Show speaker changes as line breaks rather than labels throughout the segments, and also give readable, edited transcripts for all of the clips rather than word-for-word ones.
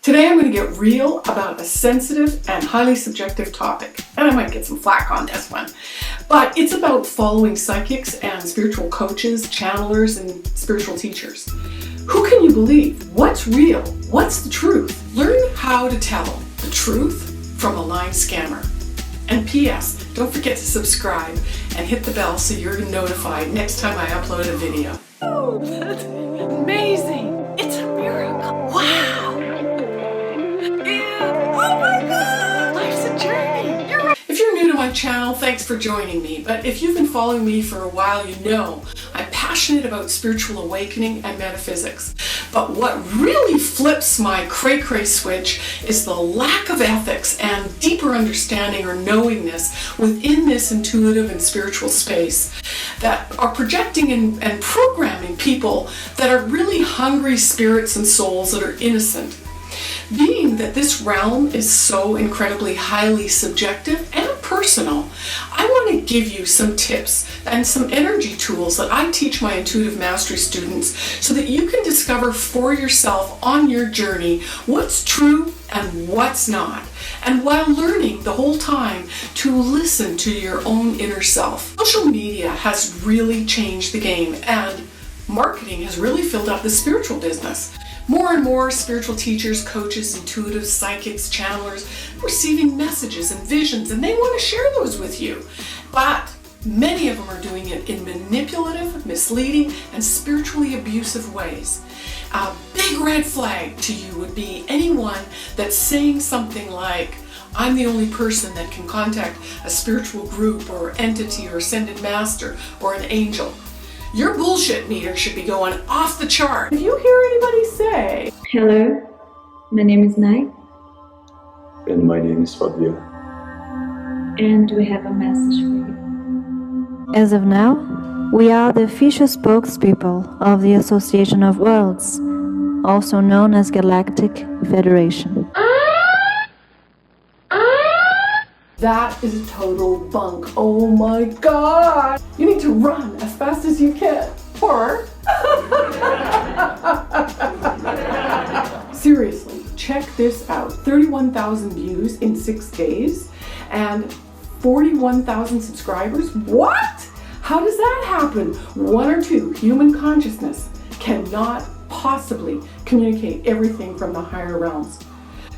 Today I'm going to get real about a sensitive and highly subjective topic, and I might get some flack on this one, but it's about following psychics and spiritual coaches, channelers, and spiritual teachers. Who can you believe? What's real? What's the truth? Learn how to tell the truth from a lying scammer. And P.S. don't forget to subscribe and hit the bell so you're notified next time I upload a video. Oh, that's amazing! It's a miracle! Wow! Oh my God! Life's a journey! You're right. If you're new to my channel, thanks for joining me. But if you've been following me for a while, you know I'm passionate about spiritual awakening and metaphysics. But what really flips my cray-cray switch is the lack of ethics and deeper understanding or knowingness within this intuitive and spiritual space that are projecting and programming people that are really hungry spirits and souls that are innocent. Being that this realm is so incredibly highly subjective and personal, I want to give you some tips and some energy tools that I teach my intuitive mastery students so that you can discover for yourself on your journey what's true and what's not. And while learning the whole time to listen to your own inner self. Social media has really changed the game, and marketing has really filled up the spiritual business. More and more spiritual teachers, coaches, intuitives, psychics, channelers receiving messages and visions, and they want to share those with you. But many of them are doing it in manipulative, misleading, and spiritually abusive ways. A big red flag to you would be anyone that's saying something like, I'm the only person that can contact a spiritual group or entity or ascended master or an angel. Your bullshit meter should be going off the chart. If you hear anybody say,
hello, my name is Nai.
And my name is Fabio.
And we have a message for you.
As of now, we are the official spokespeople of the Association of Worlds, also known as Galactic Federation.
that is total bunk. Oh my God. You need to run as fast as you can. Or, seriously, check this out. 31,000 views in 6 days and 41,000 subscribers. What? How does that happen? One or two, human consciousness cannot possibly communicate everything from the higher realms.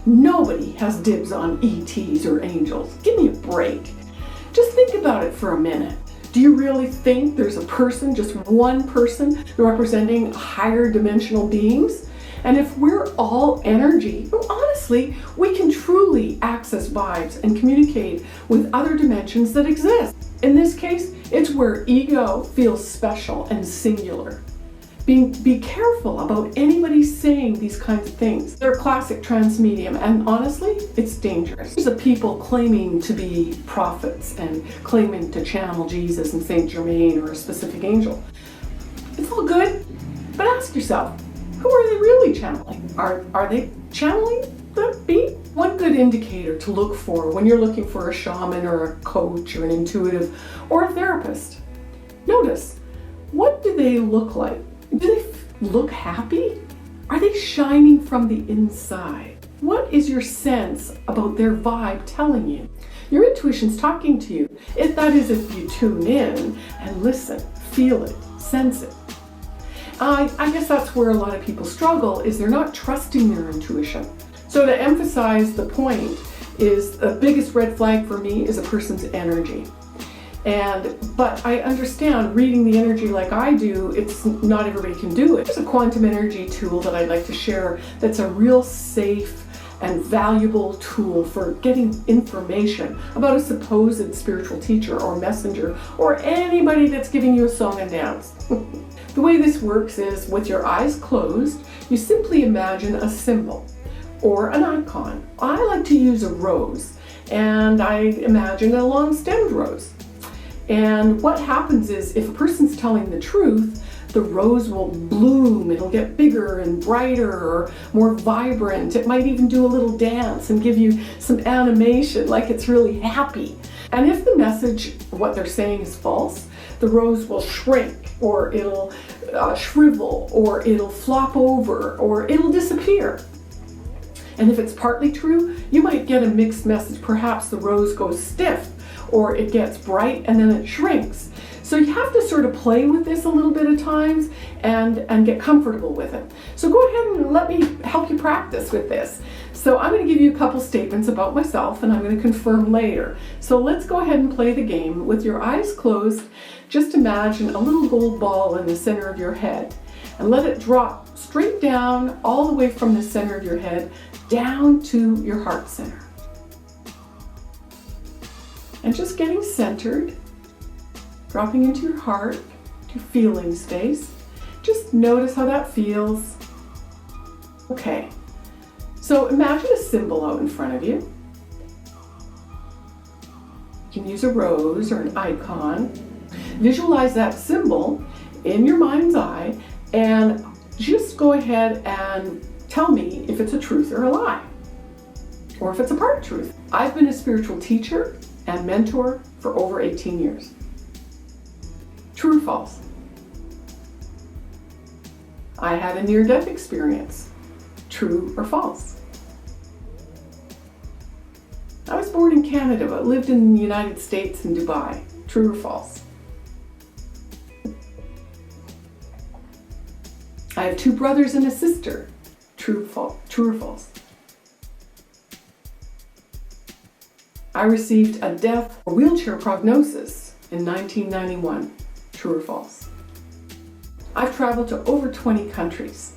Nobody has dibs on ETs or angels. Give me a break. Just think about it for a minute. Do you really think there's a person, just one person, representing higher dimensional beings? And if we're all energy, well, honestly, we can truly access vibes and communicate with other dimensions that exist. In this case, it's where ego feels special and singular. Be careful about anybody saying these kinds of things. They're classic trance medium, and honestly, it's dangerous. There's the people claiming to be prophets and claiming to channel Jesus and Saint Germain or a specific angel. It's all good, but ask yourself, who are they really channeling? Are they channeling the being? One good indicator to look for when you're looking for a shaman or a coach or an intuitive or a therapist. Notice, what do they look like? Do they look happy? Are they shining from the inside? What is your sense about their vibe telling you? Your intuition's talking to you. That is, if you tune in and listen, feel it, sense it. I guess that's where a lot of people struggle, is they're not trusting their intuition. So to emphasize the point is the biggest red flag for me is a person's energy. But I understand reading the energy like I do, it's not everybody can do it. There's a quantum energy tool that I'd like to share that's a real safe and valuable tool for getting information about a supposed spiritual teacher or messenger or anybody that's giving you a song and dance. The way this works is with your eyes closed, you simply imagine a symbol or an icon. I like to use a rose, and I imagine a long-stemmed rose. And what happens is, if a person's telling the truth, the rose will bloom, it'll get bigger and brighter or more vibrant. It might even do a little dance and give you some animation like it's really happy. And if the message, what they're saying, is false, the rose will shrink, or it'll shrivel, or it'll flop over, or it'll disappear. And if it's partly true, you might get a mixed message. Perhaps the rose goes stiff, or it gets bright and then it shrinks. So you have to sort of play with this a little bit at times and get comfortable with it. So go ahead and let me help you practice with this. So I'm going to give you a couple statements about myself and I'm going to confirm later. So let's go ahead and play the game. With your eyes closed, just imagine a little gold ball in the center of your head and let it drop straight down all the way from the center of your head down to your heart center. And just getting centered, dropping into your heart, your feeling space. Just notice how that feels. Okay, so imagine a symbol out in front of you. You can use a rose or an icon. Visualize that symbol in your mind's eye and just go ahead and tell me if it's a truth or a lie, or if it's a part truth. I've been a spiritual teacher and mentor for over 18 years. True or false? I had a near-death experience. True or false? I was born in Canada but lived in the United States in Dubai. True or false? I have 2 brothers and a sister. True or false? I received a death or wheelchair prognosis in 1991. True or false? I've traveled to over 20 countries.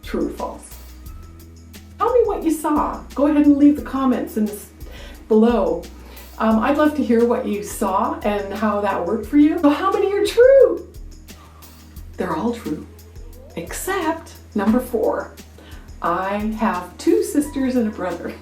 True or false? Tell me what you saw. Go ahead and leave the comments below. I'd love to hear what you saw and how that worked for you. So how many are true? They're all true, except number 4. I have 2 sisters and a brother.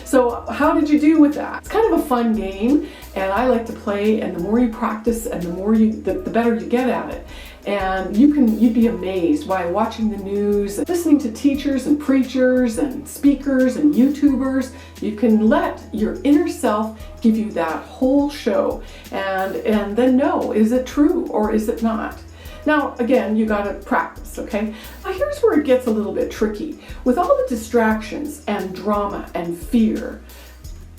So how did you do with that? It's kind of a fun game and I like to play, and the more you practice and the better you get at it. And you'd be amazed by watching the news, listening to teachers and preachers and speakers and YouTubers. You can let your inner self give you that whole show and then know, is it true or is it not? Now, again, you gotta practice, okay? Now here's where it gets a little bit tricky. With all the distractions and drama and fear,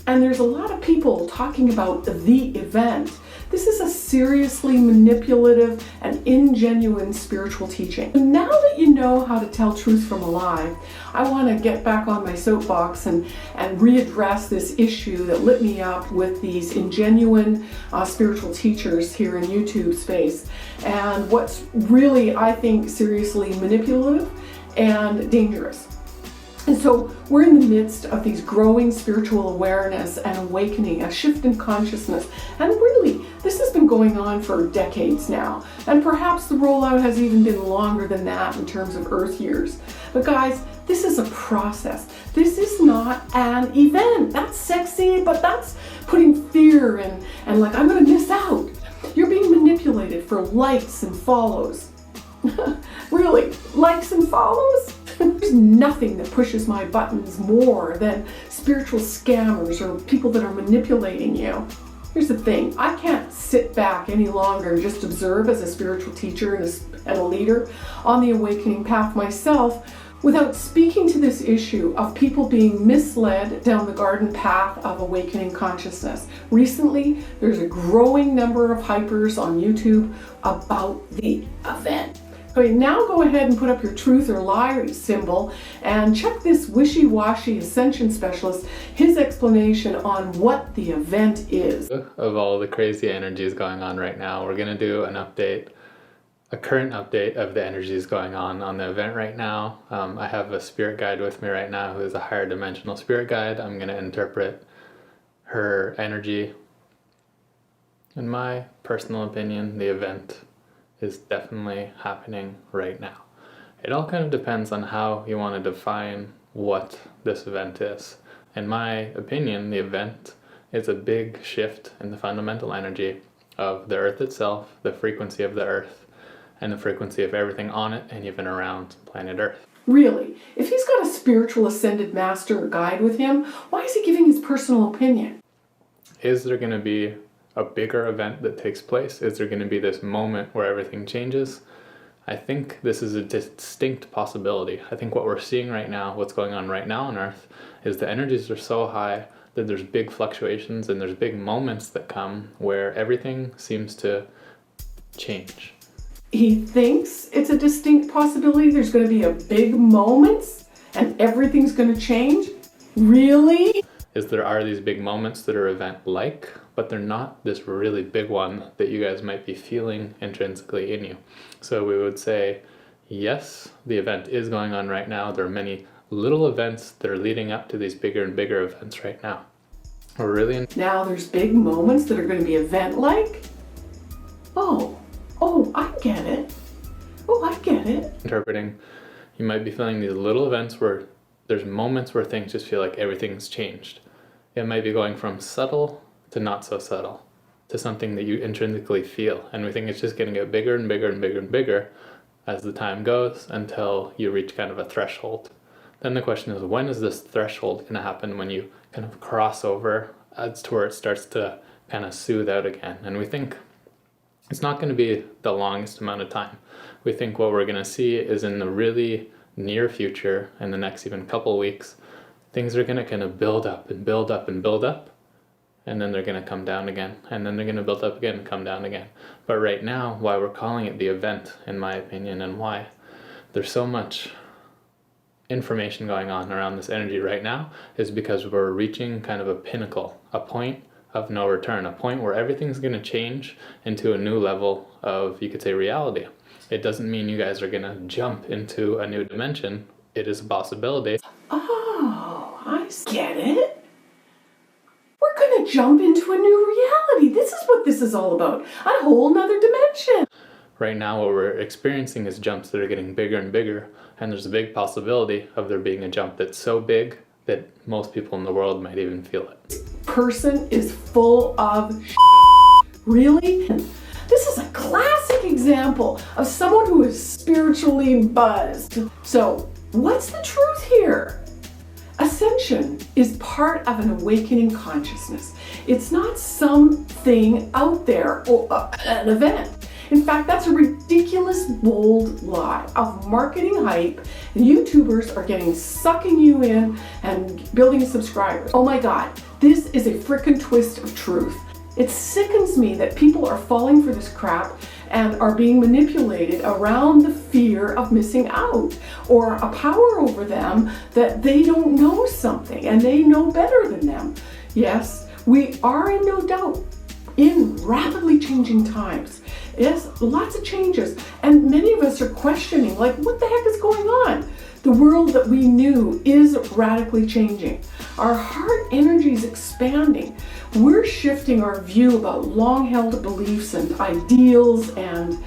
and there's a lot of people talking about the event, this is a seriously manipulative and ingenuine spiritual teaching. Now that you know how to tell truth from a lie, I want to get back on my soapbox and readdress this issue that lit me up with these ingenuine spiritual teachers here in YouTube space, and what's really, I think, seriously manipulative and dangerous. And so we're in the midst of these growing spiritual awareness and awakening, a shift in consciousness. And really, this has been going on for decades now. And perhaps the rollout has even been longer than that in terms of Earth years. But guys, this is a process. This is not an event. That's sexy, but that's putting fear and like, I'm gonna miss out. You're being manipulated for likes and follows. Really, likes and follows? There's nothing that pushes my buttons more than spiritual scammers or people that are manipulating you. Here's the thing, I can't sit back any longer and just observe as a spiritual teacher and a leader on the awakening path myself without speaking to this issue of people being misled down the garden path of awakening consciousness. Recently, there's a growing number of hypers on YouTube about the event. Okay, now go ahead and put up your truth or lie symbol and check this wishy-washy Ascension specialist, his explanation on what the event is.
Of all the crazy energies going on right now, we're going to do an update, a current update of the energies going on the event right now. I have a spirit guide with me right now who is a higher dimensional spirit guide. I'm going to interpret her energy. In my personal opinion, the event is definitely happening right now. It all kind of depends on how you want to define what this event is. In my opinion, the event is a big shift in the fundamental energy of the Earth itself, the frequency of the Earth, and the frequency of everything on it and even around planet Earth.
Really, if he's got a spiritual ascended master or guide with him, why is he giving his personal opinion?
Is there going to be a bigger event that takes place? Is there going to be this moment where everything changes? I think this is a distinct possibility. I think what we're seeing right now, what's going on right now on Earth, is the energies are so high that there's big fluctuations and there's big moments that come where everything seems to change.
He thinks it's a distinct possibility. There's going to be a big moments and everything's going to change. Really?
Is there are these big moments that are event-like, but they're not this really big one that you guys might be feeling intrinsically in you. So we would say, yes, the event is going on right now. There are many little events that are leading up to these bigger and bigger events right now. We're really
Now there's big moments that are going to be event-like? Oh, I get it. Oh, I get it.
interpreting. You might be feeling these little events where there's moments where things just feel like everything's changed. It might be going from subtle to not so subtle, to something that you intrinsically feel. And we think it's just going to get bigger and bigger and bigger and bigger as the time goes until you reach kind of a threshold. Then the question is, when is this threshold going to happen, when you kind of cross over as to where it starts to kind of soothe out again? And we think it's not going to be the longest amount of time. We think what we're going to see is in the really near future, in the next even couple weeks, things are going to kind of build up and build up and build up, and then they're going to come down again, and then they're going to build up again and come down again. But right now, why we're calling it the event, in my opinion, and why there's so much information going on around this energy right now, is because we're reaching kind of a pinnacle, a point of no return, a point where everything's going to change into a new level of, you could say, reality. It doesn't mean you guys are going to jump into a new dimension. It is a possibility.
Oh, I get it. We're going to jump into a new reality. This is what this is all about. A whole nother dimension.
Right now, what we're experiencing is jumps that are getting bigger and bigger, and there's a big possibility of there being a jump that's so big that most people in the world might even feel it.
Person is full of Really? This is a classic example of someone who is spiritually buzzed. So, what's the truth here? Ascension is part of an awakening consciousness. It's not something out there or an event. In fact, that's a ridiculous, bold lie of marketing hype. YouTubers are sucking you in and building subscribers. Oh my God, this is a frickin' twist of truth. It sickens me that people are falling for this crap and are being manipulated around the fear of missing out, or a power over them that they don't know something and they know better than them. Yes, we are in no doubt in rapidly changing times. Yes, lots of changes, and many of us are questioning, like, what the heck is going on? The world that we knew is radically changing. Our heart energy is expanding. We're shifting our view about long-held beliefs and ideals and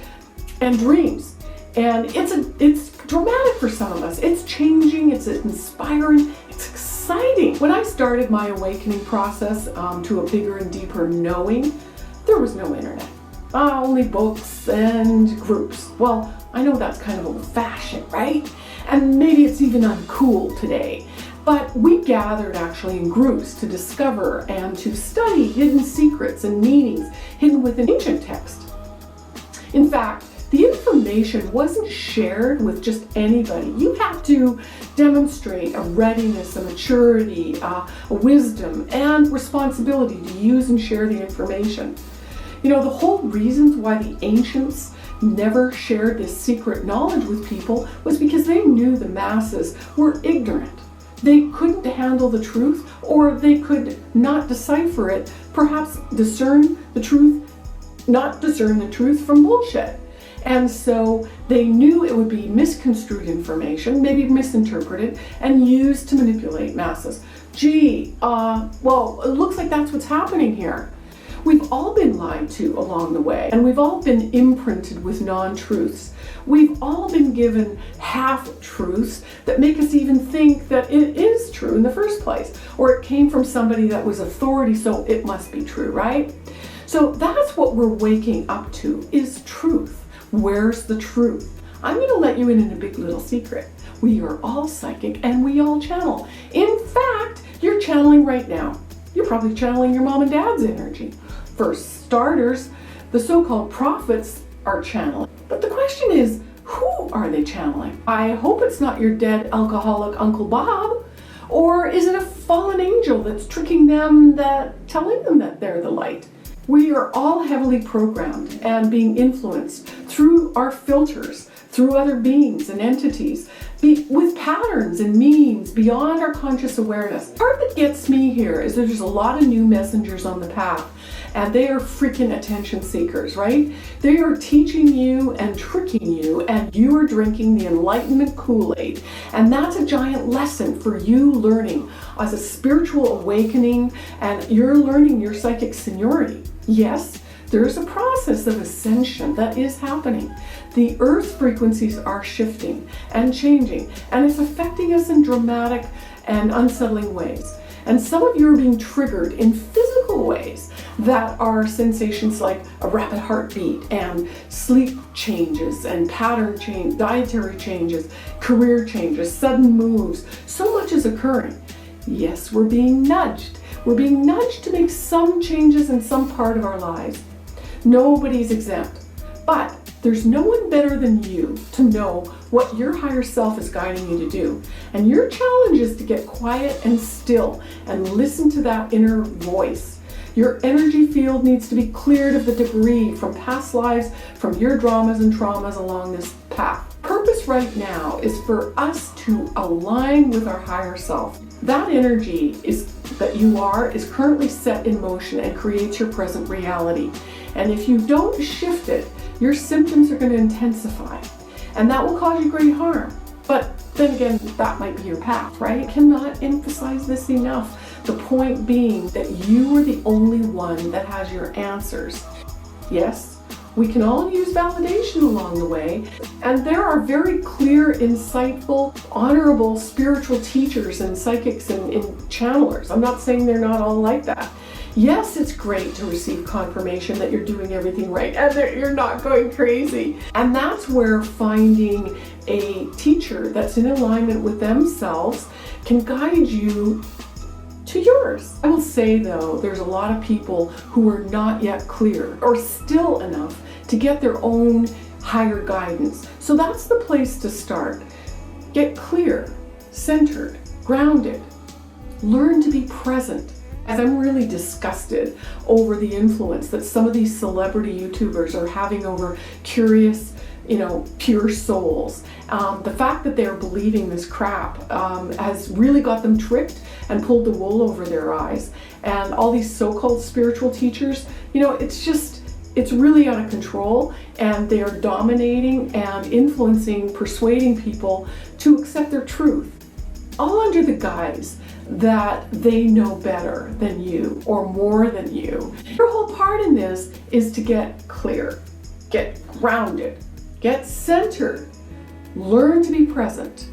dreams. And it's dramatic for some of us. It's changing, it's inspiring, it's exciting. When I started my awakening process to a bigger and deeper knowing, there was no internet. Only books and groups. Well, I know that's kind of old-fashioned, right? And maybe it's even uncool today. But we gathered actually in groups to discover and to study hidden secrets and meanings hidden within ancient text. In fact, the information wasn't shared with just anybody. You had to demonstrate a readiness, a maturity, a wisdom, and responsibility to use and share the information. You know, the whole reasons why the ancients never shared this secret knowledge with people was because they knew the masses were ignorant. They couldn't handle the truth, or they could not decipher it, perhaps discern the truth, not discern the truth from bullshit. And so they knew it would be misconstrued information, maybe misinterpreted, and used to manipulate masses. Well, it looks like that's what's happening here. We've all been lied to along the way, and we've all been imprinted with non-truths. We've all been given half-truths that make us even think that it is true in the first place, or it came from somebody that was authority, so it must be true, right? So that's what we're waking up to, is truth. Where's the truth? I'm going to let you in a big little secret. We are all psychic and we all channel. In fact, you're channeling right now. You're probably channeling your mom and dad's energy. For starters, the so-called prophets are channeling. But the question is, who Who are they channeling? I hope it's not your dead alcoholic Uncle Bob. Or is it a fallen angel that's tricking them, telling them that they're the light? We are all heavily programmed and being influenced through our filters, through other beings and entities, with patterns and memes beyond our conscious awareness. The part that gets me here is there's a lot of new messengers on the path, and they are freaking attention seekers, right? They are teaching you and tricking you, and you are drinking the enlightenment Kool-Aid. And that's a giant lesson for you learning as a spiritual awakening, and you're learning your psychic seniority. Yes, there's a process of ascension that is happening. The Earth's frequencies are shifting and changing, and it's affecting us in dramatic and unsettling ways. And some of you are being triggered in physical ways that are sensations like a rapid heartbeat and sleep changes and pattern change, dietary changes, career changes, sudden moves. So much is occurring. Yes, we're being nudged. We're being nudged to make some changes in some part of our lives. Nobody's exempt. But there's no one better than you to know what your higher self is guiding you to do. And your challenge is to get quiet and still and listen to that inner voice. Your energy field needs to be cleared of the debris from past lives, from your dramas and traumas along this path. Purpose right now is for us to align with our higher self. That energy that you are is currently set in motion and creates your present reality. And if you don't shift it, your symptoms are going to intensify. And that will cause you great harm. But then again, that might be your path, right? I cannot emphasize this enough. The point being that you are the only one that has your answers. Yes, we can all use validation along the way. And there are very clear, insightful, honorable spiritual teachers and psychics and channelers. I'm not saying they're not all like that. Yes, it's great to receive confirmation that you're doing everything right and that you're not going crazy. And that's where finding a teacher that's in alignment with themselves can guide you to yours. I will say though, there's a lot of people who are not yet clear or still enough to get their own higher guidance. So that's the place to start. Get clear, centered, grounded. Learn to be present. As I'm really disgusted over the influence that some of these celebrity YouTubers are having over curious, pure souls. The fact that they're believing this crap has really got them tricked and pulled the wool over their eyes. And all these so-called spiritual teachers, it's really out of control, and they are dominating and influencing, persuading people to accept their truth, all under the guise that they know better than you or more than you. Your whole part in this is to get clear, get grounded, get centered, learn to be present,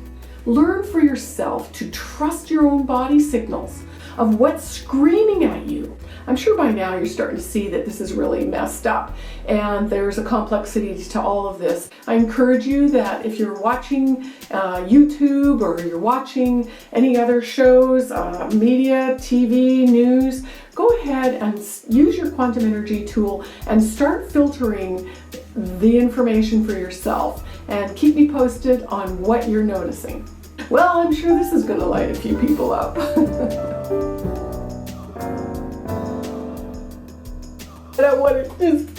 learn for yourself to trust your own body signals of what's screaming at you. I'm sure by now you're starting to see that this is really messed up and there's a complexity to all of this. I encourage you that if you're watching YouTube or you're watching any other shows, media, TV, news, go ahead and use your quantum energy tool and start filtering the information for yourself and keep me posted on what you're noticing. Well, I'm sure this is going to light a few people up. I don't want to just